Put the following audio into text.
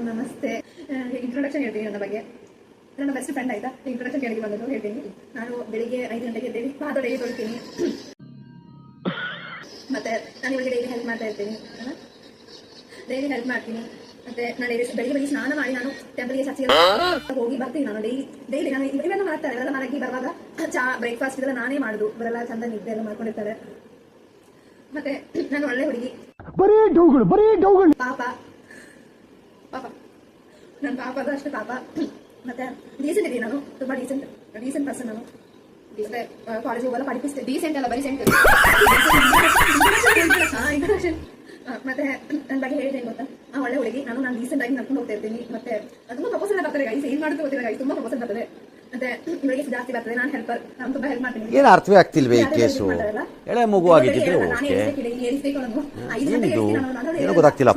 ನಮಸ್ತೆ. ಇಂಟ್ರೊಡಕ್ಷನ್ ಹೇಳ್ತೀನಿ ನನ್ನ ಬಗ್ಗೆ. ನನ್ನ ಬೆಸ್ಟ್ ಫ್ರೆಂಡ್ ಆಯ್ತಾ. ಇಂಟ್ರೊಡಕ್ಷನ್ ಕೇಳಿಗೆ ಬಂದದ್ದು ಹೇಳ್ತೀನಿ. ನಾನು ಬೆಳಿಗ್ಗೆ 5 ಗಂಟೆಗೆ ಎದ್ದೇಳಿ ಪಾತ್ರೆ ಡೈಲಿ ತೊಳ್ತೀನಿ. ಮತ್ತೆ ನಾನು ಇವರಿಗೆ ಡೈಲಿ ಹೆಲ್ಪ್ ಮಾಡ್ತಾ ಇರ್ತೀನಿ. ಡೈಲಿ ಹೆಲ್ಪ್ ಮಾಡ್ತೀನಿ. ಮತ್ತೆ ನಾನು ಬೆಳಿಗ್ಗೆ ಸ್ನಾನ ಮಾಡಿ ನಾನು ಟೆಂಪಲ್ಗೆ ಚರ್ಚಿಗೆ ಹೋಗಿ ಬರ್ತೀನಿ. ನಾನು ಡೈಲಿ ನಾನು ಇವೆಲ್ಲ ಮಾಡ್ತಾರೆ. ಇವೆಲ್ಲ ಮನೆಗೆ ಬರುವಾಗ ಚಾ ಬ್ರೇಕ್ಫಾಸ್ಟ್ ಇದೆಲ್ಲ ನಾನೇ ಮಾಡುದು. ಇವರೆಲ್ಲ ಚಂದ ನಿದ್ದೆ ಎಲ್ಲ ಮಾಡ್ಕೊಂಡಿರ್ತಾರೆ. ಮತ್ತೆ ನಾನು ಒಳ್ಳೆ ಹುಡುಗಿ. ಪಾಪ ನನ್ನ ಪಾಪ ಅಷ್ಟು ಪಾಪ. ಮತ್ತೆ ಡೀಸೆಂಟ್ ಇದೀನಿ ನಾನು. ತುಂಬಾ ಡೀಸೆಂಟ್ ಪರ್ಸನ್ ನಾನು. ಮತ್ತೆ ಕಾಲೇಜ್ ಹೋಗಲ್ಲ പഠിപ്പിಸ್ತೇನೆ. ಡೀಸೆಂಟ್ ಅಲ್ಲ ಬರೀ ಸೆಂಟ್. ಇಂಟ್ರೊಡಕ್ಷನ್. ಮತ್ತೆ ನನ್ನ ಬಗ್ಗೆ ಹೇಳಿದ್ದೇನೆ ಗೊತ್ತಾ, ಒಳ್ಳೆ ಹುಡುಗಿ. ನಾನು ಡೀಸೆಂಟ್ ಆಗಿ ನಡ್ಕೊಂಡು ಹೋಗ್ತಾ ಇರ್ತೀನಿ. ಮತ್ತೆ ತುಂಬಾ ಪ್ರಪೋಸಲ್ ಬರ್ತಾರೆ ಗೈಸ್. ಏನ್ ಮಾಡೋದು ಗೊತ್ತಿಲ್ಲ ಗೈಸ್. ತುಂಬಾ ಪ್ರಪೋಸಲ್ ಬರ್ತದೆ. ಮತ್ತೆ ಇವರಿಗೆ ಜಾಸ್ತಿ ಬರ್ತದೆ. ನಾನು ಹೆಲ್ಪರ್. ನಾನು ತುಂಬಾ ಹೆಲ್ಪ್ ಮಾಡ್ತೀನಿ. ಏನು ಅರ್ಥವೇ ಆಗ್ತಿಲ್ವೇ ಈ ಕೇಸು? ಎಳೆ ಮಗು ಆಗಿದ್ದಿದ್ರೆ ಓಕೆ. ಏನೋ ಗೊತ್ತಾಗ್ತಿಲ್ಲ.